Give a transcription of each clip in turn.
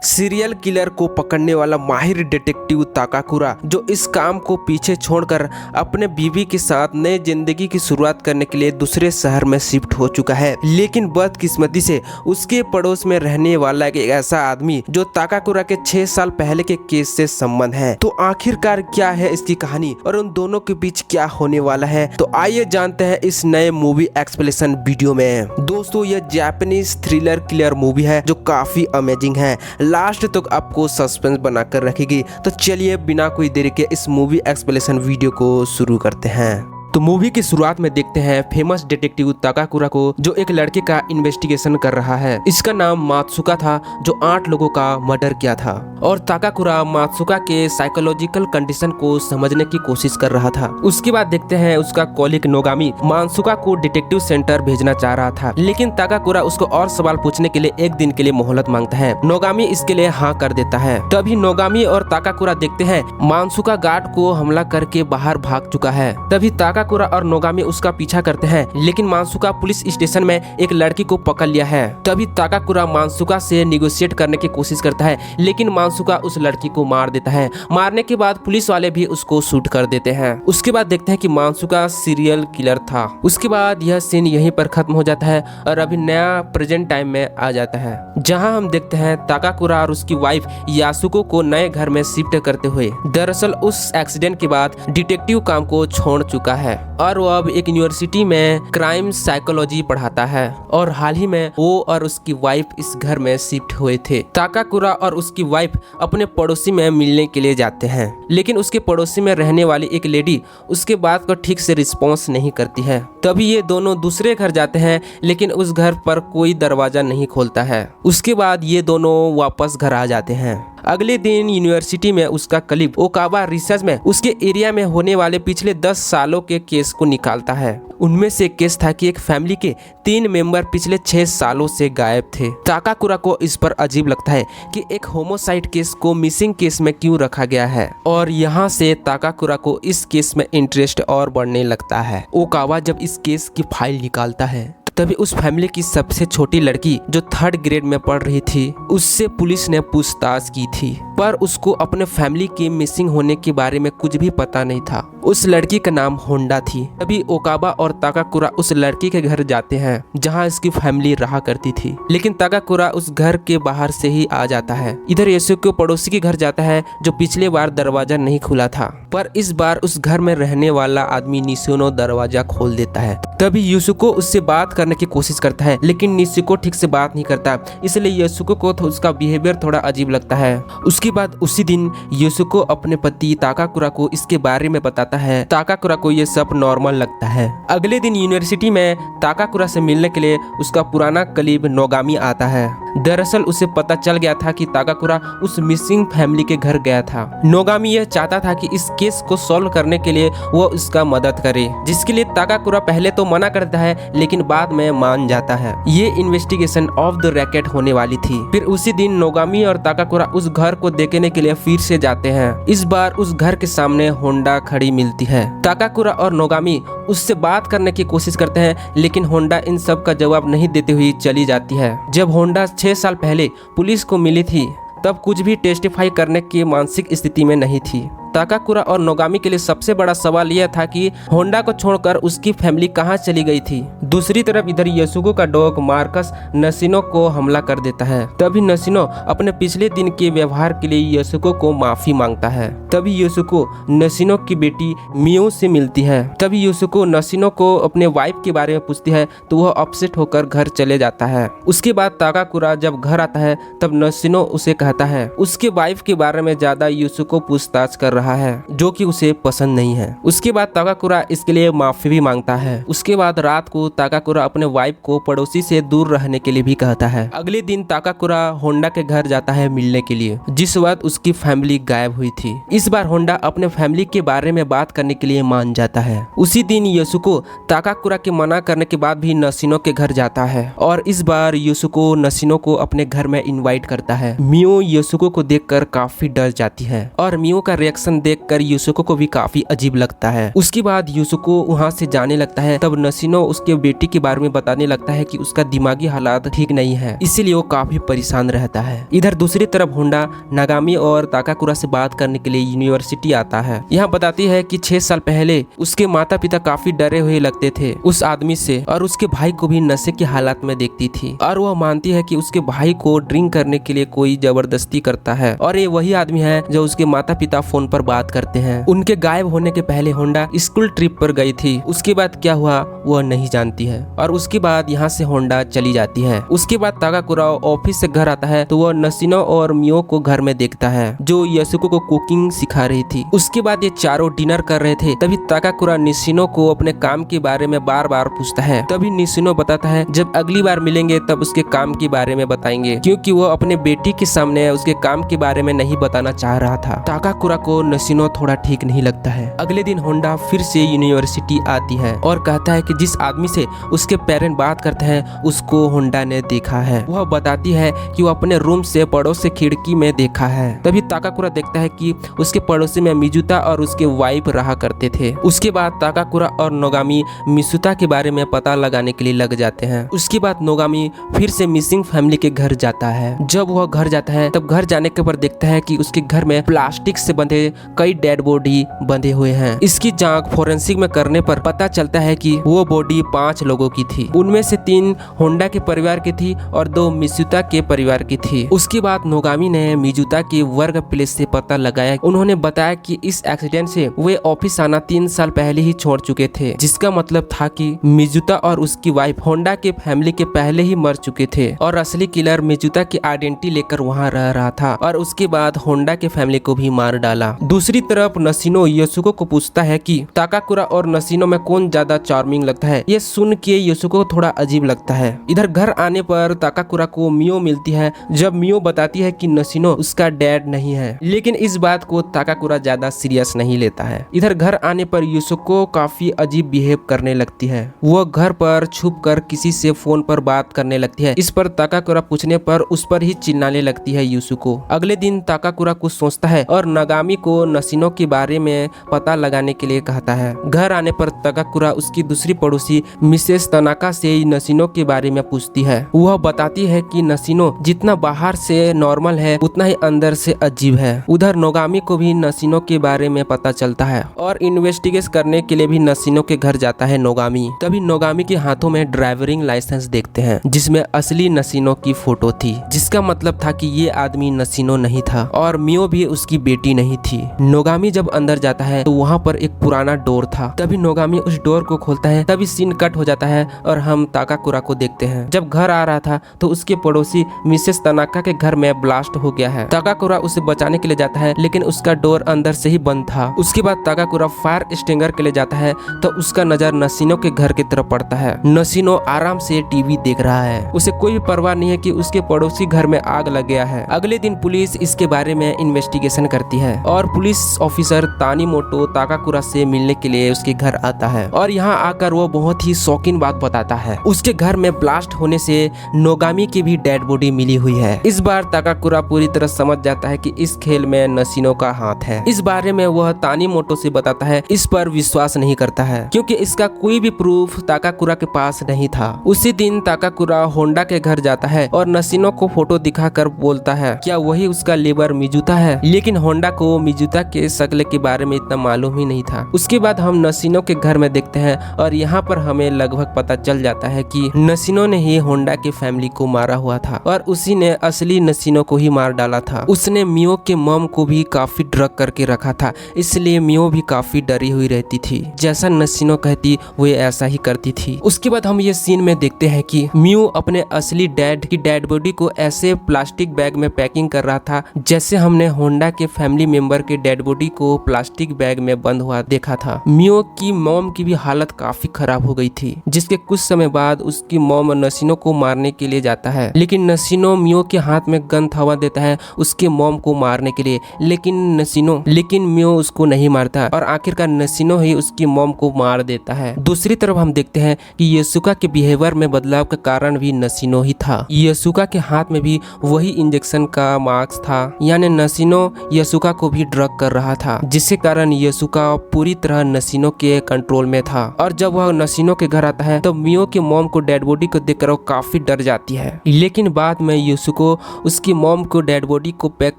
Serial killer को पकड़ने वाला माहिर डिटेक्टिव ताकाकुरा, जो इस काम को पीछे छोड़कर अपने बीवी के साथ नई जिंदगी की शुरुआत करने के लिए दूसरे शहर में शिफ्ट हो चुका है। लेकिन बदकिस्मती से उसके पड़ोस में रहने वाला एक ऐसा आदमी जो ताकाकुरा के 6 साल पहले के केस से संबंध है। तो आखिरकार क्या है इसकी कहानी और उन दोनों के बीच क्या होने वाला है, तो आइए जानते हैं इस नए मूवी एक्सप्लेनेशन वीडियो में। दोस्तों, यह जापानीज थ्रिलर किलर मूवी है जो काफी अमेजिंग है, लास्ट तक आपको सस्पेंस बनाकर रखेगी। तो चलिए बिना कोई देरी के इस मूवी एक्सप्लेनेशन वीडियो को शुरू करते हैं। तो मूवी की शुरुआत में देखते हैं फेमस डिटेक्टिव ताकाकुरा को, जो एक लड़के का इन्वेस्टिगेशन कर रहा है। इसका नाम मात्सुका था, जो 8 लोगों का मर्डर किया था। और ताकाकुरा मात्सुका के साइकोलॉजिकल कंडीशन को समझने की कोशिश कर रहा था। उसके बाद देखते हैं उसका कॉलीग नोगामी मात्सुका को डिटेक्टिव सेंटर भेजना चाह रहा था, लेकिन ताकाकुरा उसको और सवाल पूछने के लिए 1 दिन के लिए मोहलत मांगता है। नोगामी इसके लिए हाँ कर देता है। तभी नोगामी और ताकाकुरा देखते हैं मात्सुका गार्ड को हमला करके बाहर भाग चुका है। तभी ताकाकुरा और नोगामी उसका पीछा करते हैं, लेकिन मात्सुका पुलिस स्टेशन में एक लड़की को पकड़ लिया है। तभी ताकाकुरा मात्सुका से निगोशिएट करने की कोशिश करता है, लेकिन मात्सुका उस लड़की को मार देता है। मारने के बाद पुलिस वाले भी उसको शूट कर देते हैं। उसके बाद देखते हैं कि मात्सुका सीरियल किलर था। उसके बाद यह सीन यहीं पर खत्म हो जाता है और अभी नया प्रेजेंट टाइम में आ जाता है, जहां हम देखते हैं ताकाकुरा और उसकी वाइफ यासुको को नए घर में शिफ्ट करते हुए। दरअसल उस एक्सीडेंट के बाद डिटेक्टिव काम को छोड़ चुका है और वो अब एक यूनिवर्सिटी में क्राइम साइकोलॉजी पढ़ाता है। और हाल ही में वो और उसकी वाइफ इस घर में शिफ्ट हुए थे। ताकाकुरा और उसकी वाइफ अपने पड़ोसी में मिलने के लिए जाते हैं, लेकिन उसके पड़ोसी में रहने वाली एक लेडी उसके बात को ठीक से रिस्पॉन्स नहीं करती है। तभी ये दोनों दूसरे घर जाते हैं, लेकिन उस घर पर कोई दरवाजा नहीं खोलता है। उसके बाद ये दोनों वापस घर आ जाते हैं। अगले दिन यूनिवर्सिटी में उसका कलीग ओकावा रिसर्च में उसके एरिया में होने वाले पिछले 10 सालों के केस को निकालता है। उनमें से एक केस था कि एक फैमिली के 3 मेंबर पिछले 6 सालों से गायब थे। ताकाकुरा को इस पर अजीब लगता है कि एक होमोसाइड केस को मिसिंग केस में क्यों रखा गया है, और यहाँ से ताकाकुरा को इस केस में इंटरेस्ट और बढ़ने लगता है। ओकावा जब इस केस की फाइल निकालता है, तभी उस फैमिली की सबसे छोटी लड़की जो 3rd ग्रेड में पढ़ रही थी, उससे पुलिस ने पूछताछ की थी, पर उसको अपने फैमिली के मिसिंग होने के बारे में कुछ भी पता नहीं था। उस लड़की का नाम होंडा थी। तभी ओकाबा और ताकाकुरा उस लड़की के घर जाते हैं जहां इसकी फैमिली रहा करती थी, लेकिन ताकाकुरा उस घर के बाहर से ही आ जाता है। इधर यासुको पड़ोसी के घर जाता है, जो पिछले बार दरवाजा नहीं खुला था, पर इस बार उस घर में रहने वाला आदमी निशिनो दरवाजा खोल देता है। तभी यासुको उससे बात करने की कोशिश करता है, लेकिन निशिको ठीक से बात नहीं करता, इसलिए यासुको को उसका बिहेवियर थोड़ा अजीब लगता है। उसके बाद उसी दिन यासुको अपने पति ताकाकुरा को इसके बारे में बताता है। ताकाकुरा को ये सब नॉर्मल लगता है। अगले दिन यूनिवर्सिटी में ताकाकुरा से मिलने के लिए उसका पुराना कलीग नोगामी आता है। दरअसल उसे पता चल गया था कि ताकाकुरा उस मिसिंग फैमिली के घर गया था। नोगामी यह चाहता था कि इस केस को सॉल्व करने के लिए वो उसका मदद करे, जिसके लिए ताकाकुरा पहले तो मना करता है, लेकिन बाद में मान जाता है। ये इन्वेस्टिगेशन ऑफ द रैकेट होने वाली थी। फिर उसी दिन नोगामी और ताकाकुरा उस घर को देखने के लिए फिर से जाते हैं। इस बार उस घर के सामने होंडा खड़ी मिलती है। ताकाकुरा और नोगामी उससे बात करने की कोशिश करते हैं, लेकिन होंडा इन सब का जवाब नहीं देते हुए चली जाती है। जब होंडा 6 साल पहले पुलिस को मिली थी, तब कुछ भी टेस्टिफाई करने की मानसिक स्थिति में नहीं थी। ताकाकुरा और नोगामी के लिए सबसे बड़ा सवाल यह था कि होंडा को छोड़कर उसकी फैमिली कहां चली गई थी। दूसरी तरफ इधर यासुको का डॉग मार्कस नशिनो को हमला कर देता है। तभी नशिनो अपने पिछले दिन के व्यवहार के लिए यासुको को माफी मांगता है। तभी यासुको नशिनो की बेटी मियो से मिलती है। तभी यासुको नशिनो को अपने वाइफ के बारे में पूछती है, तो वह अपसेट होकर घर चले जाता है। उसके बाद ताकाकुरा जब घर आता है, तब नशिनो उसे कहता है उसके वाइफ के बारे में ज्यादा यासुको पूछताछ कर रहा है, जो कि उसे पसंद नहीं है। उसके बाद ताकाकुरा इसके लिए माफी भी मांगता है। उसके बाद रात को ताकाकुरा अपने वाइफ को पड़ोसी से दूर रहने के लिए भी कहता है। अगले दिन ताकाकुरा होंडा के घर जाता है मिलने के लिए, जिस वक्त उसकी फैमिली गायब हुई थी। इस बार होंडा अपने फैमिली के बारे में बात करने के लिए मान जाता है। उसी दिन यासुको ताकाकुरा के मना करने के बाद भी नशिनो के घर जाता है, और इस बार यासुको नशिनो को अपने घर में इनवाइट करता है। मियो यासुको को देखकर काफी डर जाती है, और मियो का रिएक्शन रिएक्शन देखकर युसुको को भी काफी अजीब लगता है। उसके बाद युसुको वहाँ से जाने लगता है। तब नसीनो उसके बेटी के बारे में बताने लगता है कि उसका दिमागी हालात ठीक नहीं है, इसीलिए वो काफी परेशान रहता है। इधर दूसरी तरफ होंडा नागामी और ताकाकुरा से बात करने के लिए यूनिवर्सिटी आता है। यहाँ बताती है कि 6 साल पहले उसके माता पिता काफी डरे हुए लगते थे उस आदमी से, और उसके भाई को भी नशे की हालत में देखती थी, और वह मानती है कि उसके भाई को ड्रिंक करने के लिए कोई जबरदस्ती करता है, और ये वही आदमी है जो उसके माता पिता फोन पर बात करते हैं। उनके गायब होने के पहले होंडा स्कूल ट्रिप पर गई थी, उसके बाद क्या हुआ वह नहीं जानती है, और उसके बाद यहाँ से होंडा चली जाती है। उसके बाद ताकाकुरा ऑफिस से घर आता है तो वह नसीनो और मियो को घर में देखता है जो यसुको को कुकिंग सिखा रही थी। उसके बाद ये चारों डिनर कर रहे थे, तभी ताकाकुरा निशिनो को अपने काम के बारे में बार बार पूछता है। तभी निशिनो बताता है जब अगली बार मिलेंगे तब उसके काम के बारे में बताएंगे, क्योंकि वो अपने बेटी के सामने उसके काम के बारे में नहीं बताना चाह रहा था। ताकाकुरा को निशिनो थोड़ा ठीक नहीं लगता है। अगले दिन होंडा फिर से यूनिवर्सिटी आती है और कहता है कि जिस आदमी से उसके पेरेंट बात करते हैं उसको होंडा ने देखा है। वह बताती है कि वो अपने रूम से पड़ोस से खिड़की में देखा है। तभी ताकाकुरा देखता है कि उसके पड़ोसी में मिजुता और उसके वाइफ रहा करते थे। उसके बाद ताकाकुरा और नोगामी मिसुता के बारे में पता लगाने के लिए लग जाते हैं। उसके बाद नोगामी फिर से मिसिंग फैमिली के घर जाता है। जब वह घर जाता है तब घर जाने के बाद देखता है कि उसके घर में प्लास्टिक से बंधे कई डेड बॉडी बंधे हुए हैं। इसकी जांच फोरेंसिक में करने पर पता चलता है कि वो बॉडी 5 लोगों की थी। उनमें से 3 होंडा के परिवार की थी और 2 मिसुता के परिवार की थी। उसके बाद नोगामी ने मिजुता के वर्क प्लेस से पता लगाया। उन्होंने बताया कि इस एक्सीडेंट से वे ऑफिस आना 3 साल पहले ही छोड़ चुके थे, जिसका मतलब था कि मिजुता और उसकी वाइफ होंडा के फैमिली के पहले ही मर चुके थे, और असली किलर मिजुता की आइडेंटिटी लेकर वहां रह रहा था, और उसके बाद होंडा के फैमिली को भी मार डाला। दूसरी तरफ नसीनो यसुको को पूछता है कि ताकाकुरा और नसीनो में कौन ज्यादा चार्मिंग लगता है। ये सुन के यसुको को थोड़ा अजीब लगता है। इधर घर आने पर ताकाकुरा को मियो मिलती है। जब मियो बताती है कि नसीनो उसका डैड नहीं है, लेकिन इस बात को ताकाकुरा ज्यादा सीरियस नहीं लेता है। इधर घर आने पर युसुको काफी अजीब बिहेव करने लगती है। वो घर पर छुप कर किसी से फोन पर बात करने लगती है। इस पर ताकाकुरा पूछने पर उस पर ही चिल्लाने लगती है युसुको। अगले दिन ताकाकुरा कुछ सोचता है और नागामी को नसीनो के बारे में पता लगाने के लिए कहता है। घर आने पर ताकाकुरा उसकी दूसरी पड़ोसी मिसेस तनाका से नसीनो के बारे में पूछती है। वह बताती है कि नसीनो जितना बाहर से नॉर्मल है उतना ही अंदर से अजीब है। उधर नोगामी को भी नसीनो के बारे में पता चलता है और इन्वेस्टिगेट करने के लिए भी नसीनो के घर जाता है नोगामी। तभी नोगामी के हाथों में ड्राइविंग लाइसेंस देखते हैं जिसमें असली नसीनो की फोटो थी, जिसका मतलब था कि ये आदमी नसीनो नहीं था और मियो भी उसकी बेटी नहीं थी। नोगामी जब अंदर जाता है तो वहाँ पर एक पुराना डोर था। तभी नोगामी उस डोर को खोलता है। तभी सीन कट हो जाता है और हम ताकाकुरा को देखते हैं। जब घर आ रहा था तो उसके पड़ोसी मिसेस तनाका के घर में ब्लास्ट हो गया है। ताकाकुरा उसे बचाने के लिए जाता है लेकिन उसका डोर अंदर से ही बंद था। उसके बाद ताकाकुरा फायर एक्सटिंगर के लिए जाता है तो उसका नजर नसीनो के घर की तरफ पड़ता है। नसीनो आराम से टीवी देख रहा है। उसे कोई भी परवाह नहीं है कि उसके पड़ोसी घर में आग लग गया है। अगले दिन पुलिस इसके बारे में इन्वेस्टिगेशन करती है और पुलिस ऑफिसर तानीमोटो ताकाकुरा से मिलने के लिए उसके घर आता है और यहाँ आकर वो बहुत ही शौकीन बात बताता है। उसके घर में ब्लास्ट होने से नोगामी की भी डेड बॉडी मिली हुई है। इस बार ताकाकुरा पूरी तरह समझ जाता है कि इस खेल में नसीनो का हाथ है। इस बारे में वह तानीमोटो से बताता है। इस पर विश्वास नहीं करता है क्योंकि इसका कोई भी प्रूफ ताकाकुरा के पास नहीं था। उसी दिन ताकाकुरा होंडा के घर जाता है और नसीनो को फोटो दिखाकर बोलता है क्या वही उसका लेबर मिजुता है, लेकिन होंडा को मिजुता के शक्ल के बारे में इतना मालूम ही नहीं था। उसके बाद हम नसीनो के घर में देखते हैं और यहाँ पर हमें लगभग पता चल जाता है कि नसीनो ने ही होंडा की फैमिली को मारा हुआ था और उसी ने असली नसीनो को ही मार डाला था। उसने मियो के मॉम को भी काफी ड्रग करके रखा था, इसलिए मियो भी काफी डरी हुई रहती थी। जैसा नसीनो कहती वो ऐसा ही करती थी। उसके बाद हम ये सीन में देखते हैं कि मियो अपने असली डैड की डेड बॉडी को ऐसे प्लास्टिक बैग में पैकिंग कर रहा था जैसे हमने होंडा के फैमिली मेंबर के डेड बॉडी को प्लास्टिक बैग में बंद हुआ देखा था। मियो की मॉम की भी हालत काफी खराब हो गई थी, जिसके कुछ समय बाद उसकी मॉम नसीनो को मारने के लिए जाता है, लेकिन नसीनो मियो के हाथ में गन थमा देता है उसके मॉम को मारने के लिए, लेकिन मियो उसको नहीं मारता और आखिरकार नसीनो ही उसकी मॉम को मार देता है। दूसरी तरफ हम देखते हैं कि यसुका के बिहेवियर में बदलाव का कारण भी नसीनो ही था। यसुका के हाथ में भी वही इंजेक्शन का मार्क्स था, यानी नसीनो यसुका को भी ड्रग कर रहा था, जिसके कारण यसुका पूरी तरह नशीनों के कंट्रोल में था। और जब वह नशीनों के घर आता है तो मियो की मॉम को डेड बॉडी को देखकर वो काफी डर जाती है, लेकिन बाद में यसुको उसकी मॉम को डेड बॉडी को पैक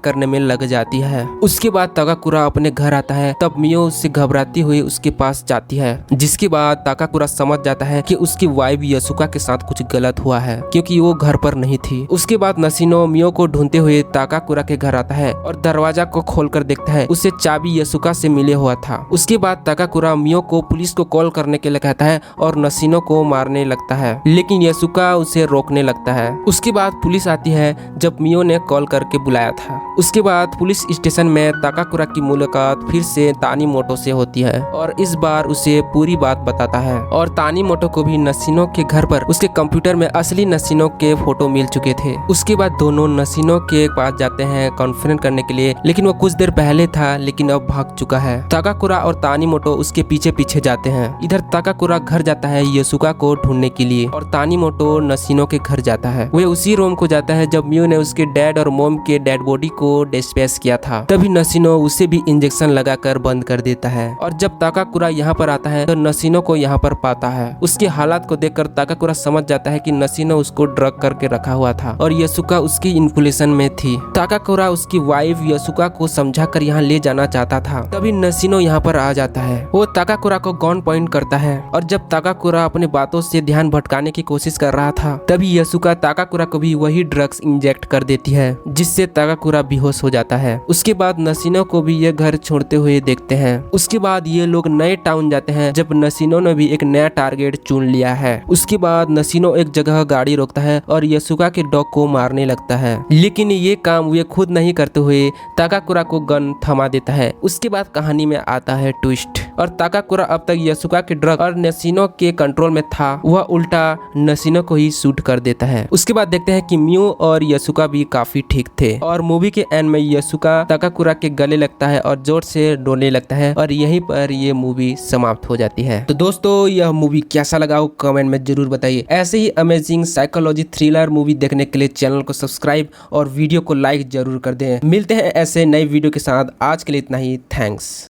करने में लग जाती है। उसके बाद ताकाकुरा अपने घर आता है, तब मियो उससे घबराती हुई उसके पास जाती है, जिसके बाद ताकाकुरा समझ जाता है कि उसकी वाइफ यसुका के साथ कुछ गलत हुआ है, क्योंकि वो घर पर नहीं थी। उसके बाद नशीनो मियो को ढूंढते हुए ताकाकुरा के घर आता है और दरवाजा को खोलकर देखता है, उसे चाबी यसुका से मिले हुआ था। उसके बाद ताकाकुरा मियो को पुलिस को कॉल करने के लिए कहता है और नशीनो को मारने लगता है, लेकिन यसुका उसे रोकने लगता है। उसके बाद पुलिस आती है जब मियो ने कॉल करके बुलाया था। उसके बाद पुलिस स्टेशन में ताकाकुरा की मुलाकात फिर से तानीमोटो से होती है और इस बार उसे पूरी बात बताता है। और तानीमोटो को भी नशीनो के घर पर उसके कंप्यूटर में असली नशीनो के फोटो मिल चुके थे। उसके बाद दोनों नशीनो के पास जाते हैं कॉन्फ्रेंस करने के लिए, लेकिन वो कुछ देर पहले था लेकिन अब भाग चुका है। ताकाकुरा और तानीमोटो उसके पीछे पीछे जाते हैं। इधर ताकाकुरा घर जाता है यसुका को ढूंढने के लिए और तानीमोटो नशीनो के घर जाता है। वे उसी रूम को जाता है जब मियो ने उसके डैड और मॉम के डेड बॉडी को डिस्पेस किया था। तभी नशीनो उसे भी इंजेक्शन लगाकर बंद कर देता है। और जब ताकाकुरा यहाँ पर आता है तो नशीनो को यहाँ पर पाता है। उसके हालात को देखकर ताकाकुरा समझ जाता है कि नशीनो उसको ड्रग करके रखा हुआ था और यसुका उसकी इन्फ्लुएंस में थी। ताकाकुरा उसकी वाइफ यसुका को समझाकर यहाँ ले जाना चाहता था। तभी नशीनो यहाँ पर आ जाता है। वो ताकाकुरा को गन पॉइंट करता है और जब ताकाकुरा अपने बातों से ध्यान भटकाने की कोशिश कर रहा था, तभी यसुका ताकाकुरा को भी वही ड्रग्स इंजेक्ट कर देती है, जिससे ताकाकुरा बेहोश हो जाता है। उसके बाद नशीनो को भी ये घर छोड़ते हुए देखते हैं। उसके बाद ये लोग नए टाउन जाते हैं जब नशीनो ने भी एक नया टारगेट चुन लिया है। उसके बाद नशीनो एक जगह गाड़ी रोकता है और यसुका के डॉग को मारने लगता है, लेकिन ये काम वे खुद नहीं करते हुए ताकाकुरा को गन थमा देता है। उसके बाद कहानी में आता है ट्विस्ट और ताकाकुरा अब तक यसुका के ड्रग और नशीनो के कंट्रोल में था, वह उल्टा नशीनो को ही शूट कर देता है। उसके बाद देखते हैं कि मियो और यसुका भी काफी ठीक थे और मूवी के एंड में यसुका ताकाकुरा के गले लगता है और जोर से रोने लगता है और यहीं पर ये मूवी समाप्त हो जाती है। तो दोस्तों यह मूवी कैसा लगा वो कमेंट में जरूर बताइए। ऐसे ही अमेजिंग साइकोलॉजी थ्रिलर मूवी देखने के लिए चैनल को सब्सक्राइब और वीडियो को लाइक जरूर कर दें। मिलते हैं ऐसे नई वीडियो के साथ। आज के लिए इतना ही। थैंक्स।